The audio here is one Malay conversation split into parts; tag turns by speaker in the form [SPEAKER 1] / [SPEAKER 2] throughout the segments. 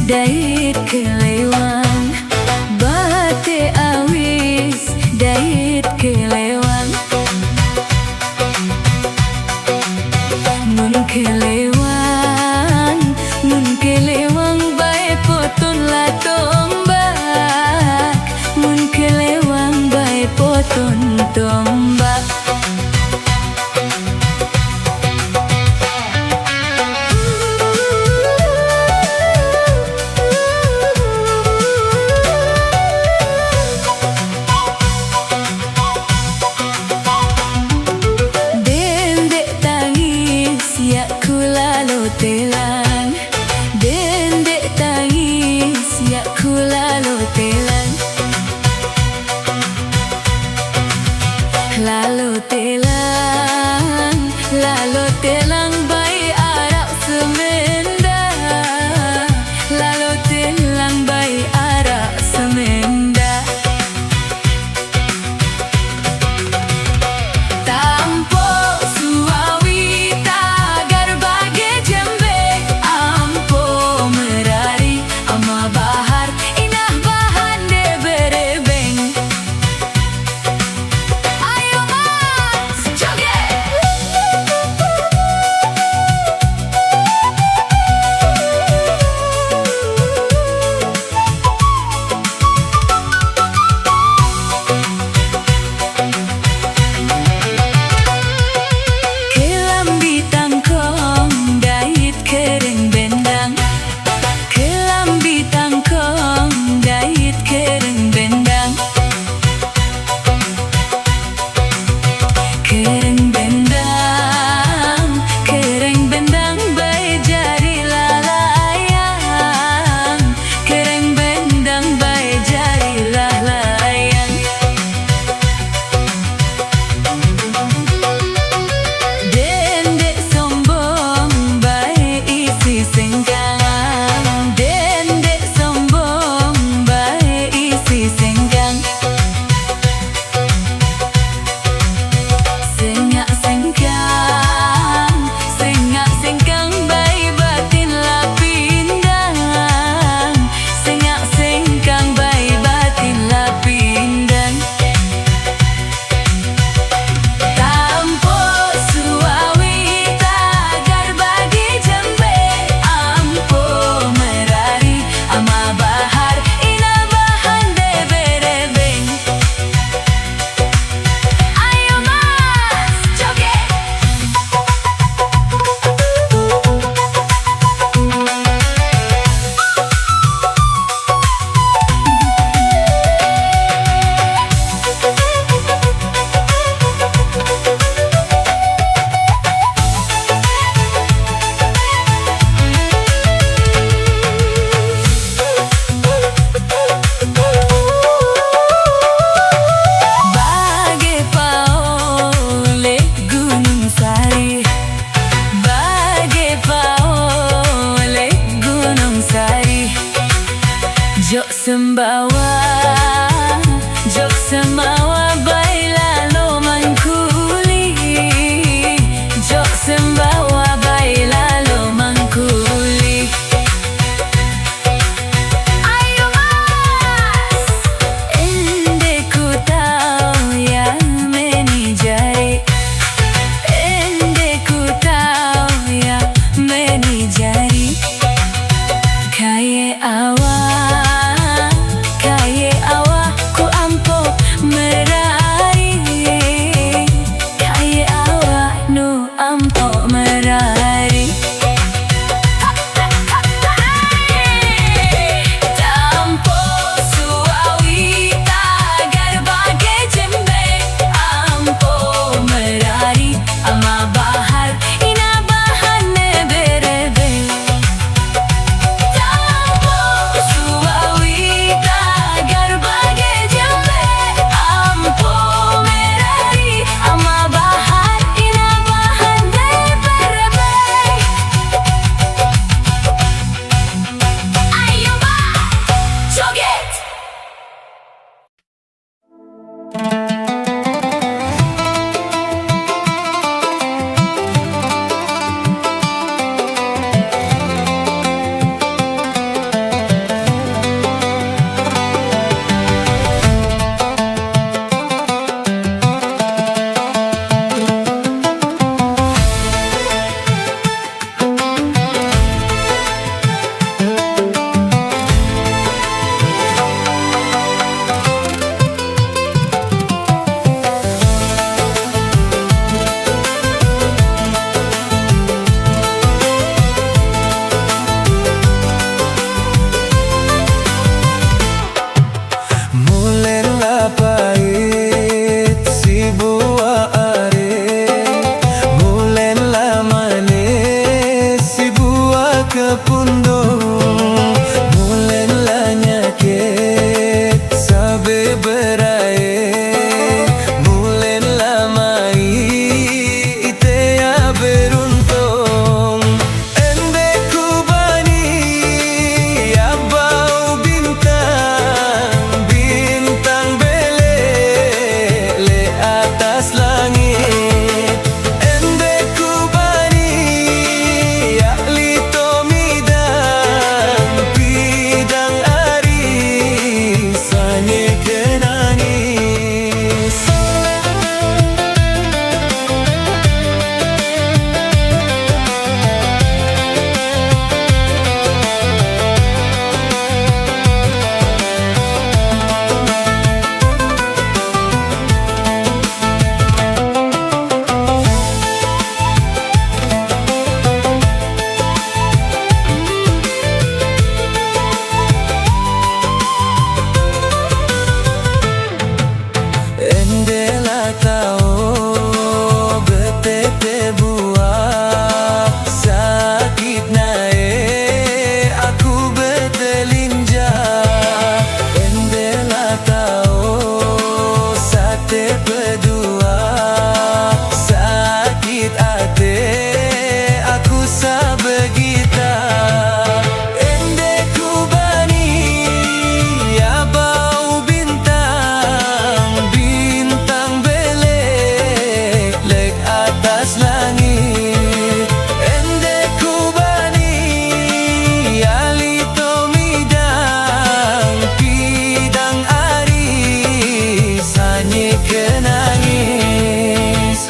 [SPEAKER 1] Dait kelewang bate awis, dait kelewang nun kelewang, nun kelewang bae potun la tombak, nun kelewang bae potun tombak. Telang dendek tangis ya ku lalu telang, lalu telang, lalu telang bayi Arab semenda, lalu telang bayi Arab semenda. Tampo suawi tagar bagi jembe, ampo merari ama bahar inah bahan de berebeng. Ayo mas joget. Kelambi tangkong dait kering bendang, kelambi tangkong dait kering bendang, kering bendang, kering bendang bae jari lalayang, kering bendang bae jari lalayang. Dendek sombong bae isi senggang, dendek sombong bae isi senggang. Sengak sengkang, sengak sengkang bae batin la pindang, sengak sengkang bae batin la pindang. Tampo suawi tagar bagi jembe, ampo
[SPEAKER 2] pundung mulen la nyakit sabe berae mulen la mai itea beruntung ende ku bani ya bau bintang bintang bele le atas langit ende ku bani ya lito midang bidang ari sanye kenangis ende la tao betete buah sakit nae aku betelinja ende la tao sate berdua sakit ate aku sabegita ende ku bani ya bau bintang bintang bele lek atas langit ende ku bani ya lito midang bidang ari sanye kenangis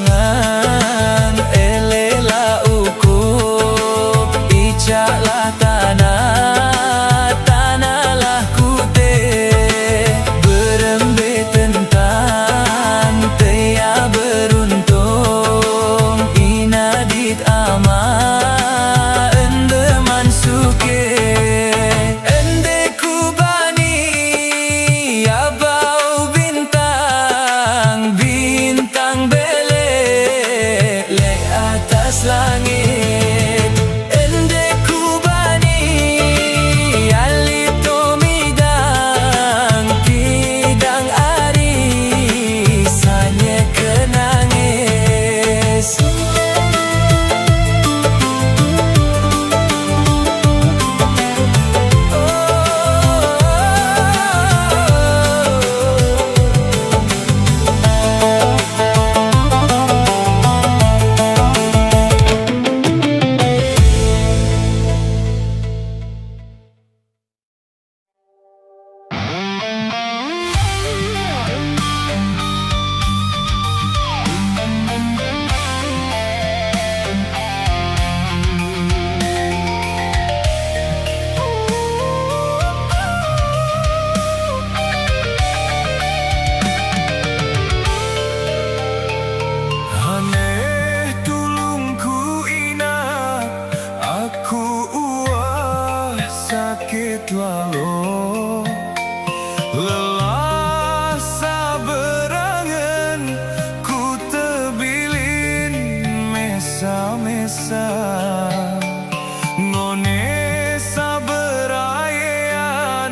[SPEAKER 2] Belalangan elela ukup icaklah tanah tanahlah kute berembe tentang tea beruntung inadit ama ende mansuke ende ku bani ya bau bintang bintang bele lek atas langit ende ku bani ya lito midang bidang ari sanye kenangis Aneh tulungku ina aku uah sakit lalu lelah saberangan ku tebilin mesa-mesa ngone saberayan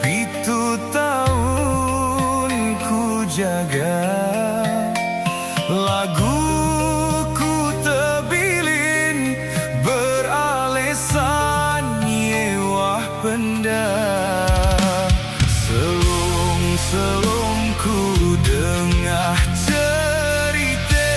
[SPEAKER 2] pitu tahun ku jaga lagu ku tebilin beralesan yewah pendam selung ku dengah cerita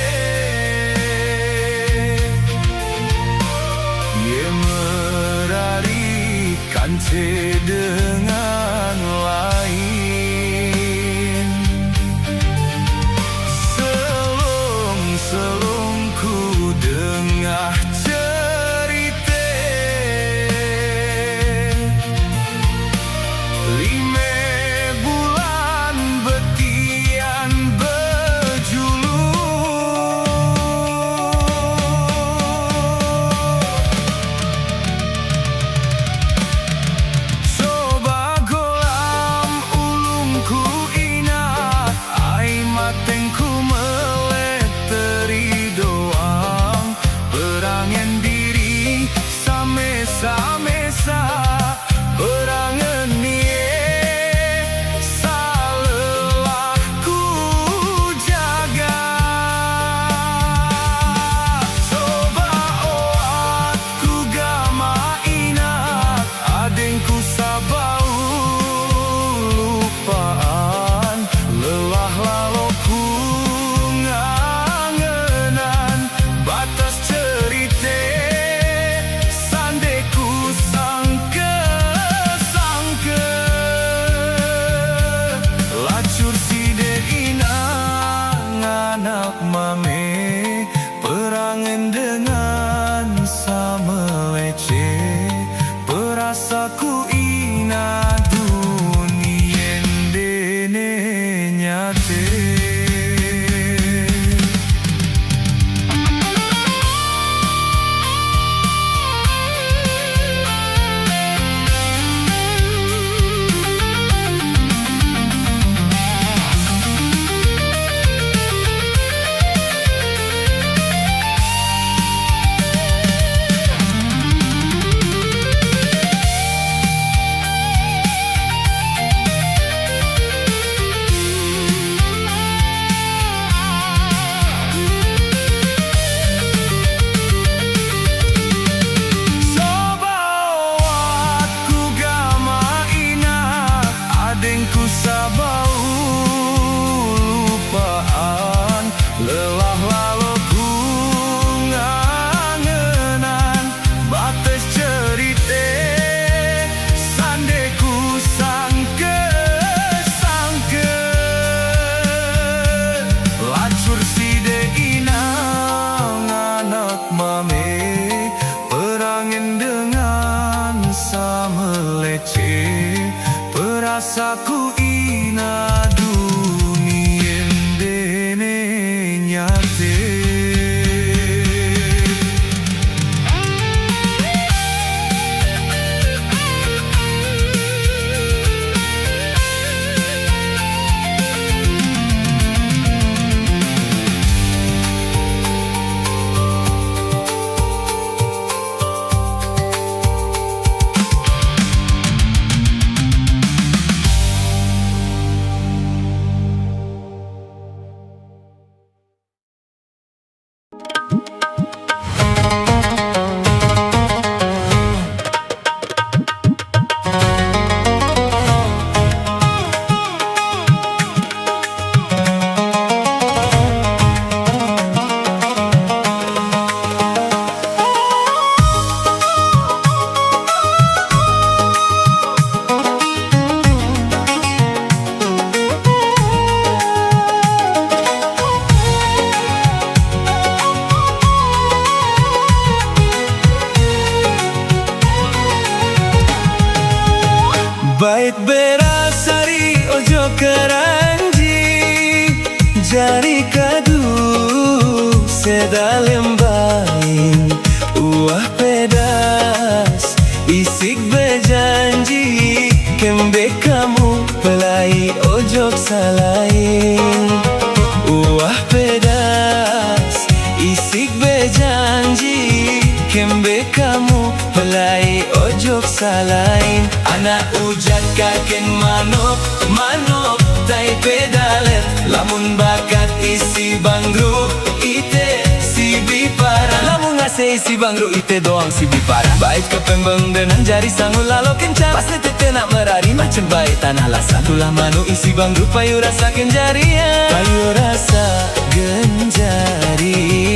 [SPEAKER 2] mame, perangan dengan sama leceh, perasaku ina dunia dene nyate. Ku sabau lupaan lelah lalu ku ngangenan batas cerita sandeku sangke lacur side inang anak mame perangan dengan sama leceh perasaku ina dunia dene nyate. Bait berasari ojo keranji jari kadu sedalem bain uah pedas isik berjanji kembe kamu pelai ojok salain uah pedas isik berjanji kembe kamu pelai ojok salain anak ujat kaken manok tai pedalet lamun bakat isi bangru ite si bipara lamun ngase isi bangru ite doang si bipara baik kepembeng dengan jari sangu lalo kencan pas tete nak merari macam baik tanah lasa tulah manu isi bangru payu rasa kenjarian payu rasa genjarian.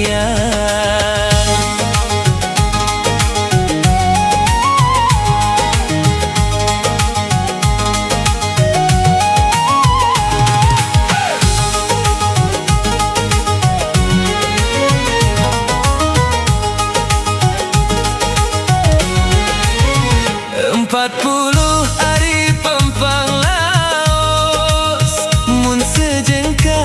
[SPEAKER 2] Hari pempang laos mun sejengka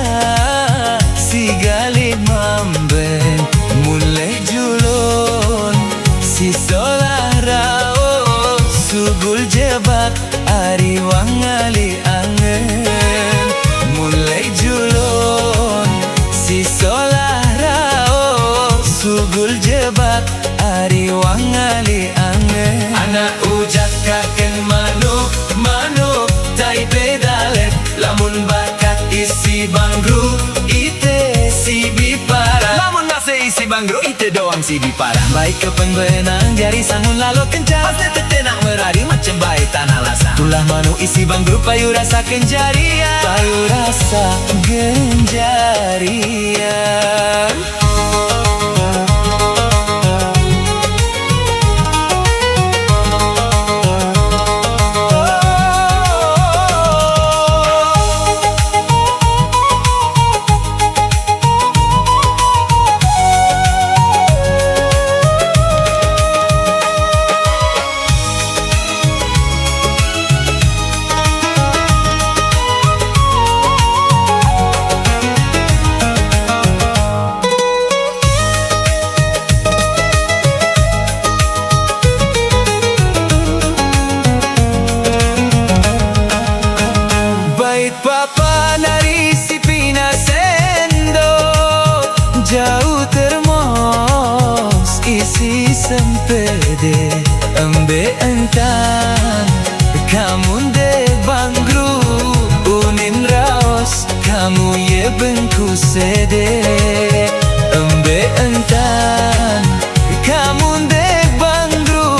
[SPEAKER 2] si galih mamben mun leh julon si solah raos sugul jebak ari wangali angen mun leh julon si solah raos sugul jebak ari wangali angen anak ujak kaken manuk tai pedalet lamun bakat isi bangru ite si bipara lamun ngase isi bangru ite doang si bipara baik kepengbenang jari sangun lalo kencan pas tete nak merari macam baik tanah lasa tulah manu isi bangru payu rasa kenjarian payu rasa genjarian. ye bengku sede embe entan kamu dek bangru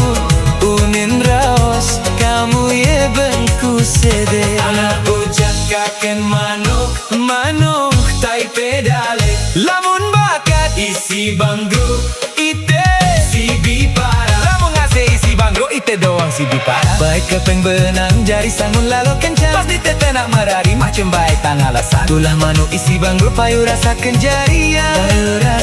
[SPEAKER 2] unin raos kamu ye bengku sede anak ujak kaken manuk manuk tai pedale lamun bakat isi bangru ite si bipara lamun ngasih isi bangru ite doang si bipara baik kepeng benang jari sangun lalu kencang pas ditete nak marari macam baik tang alasan tulah manuk isi bangru payu rasa kenjarian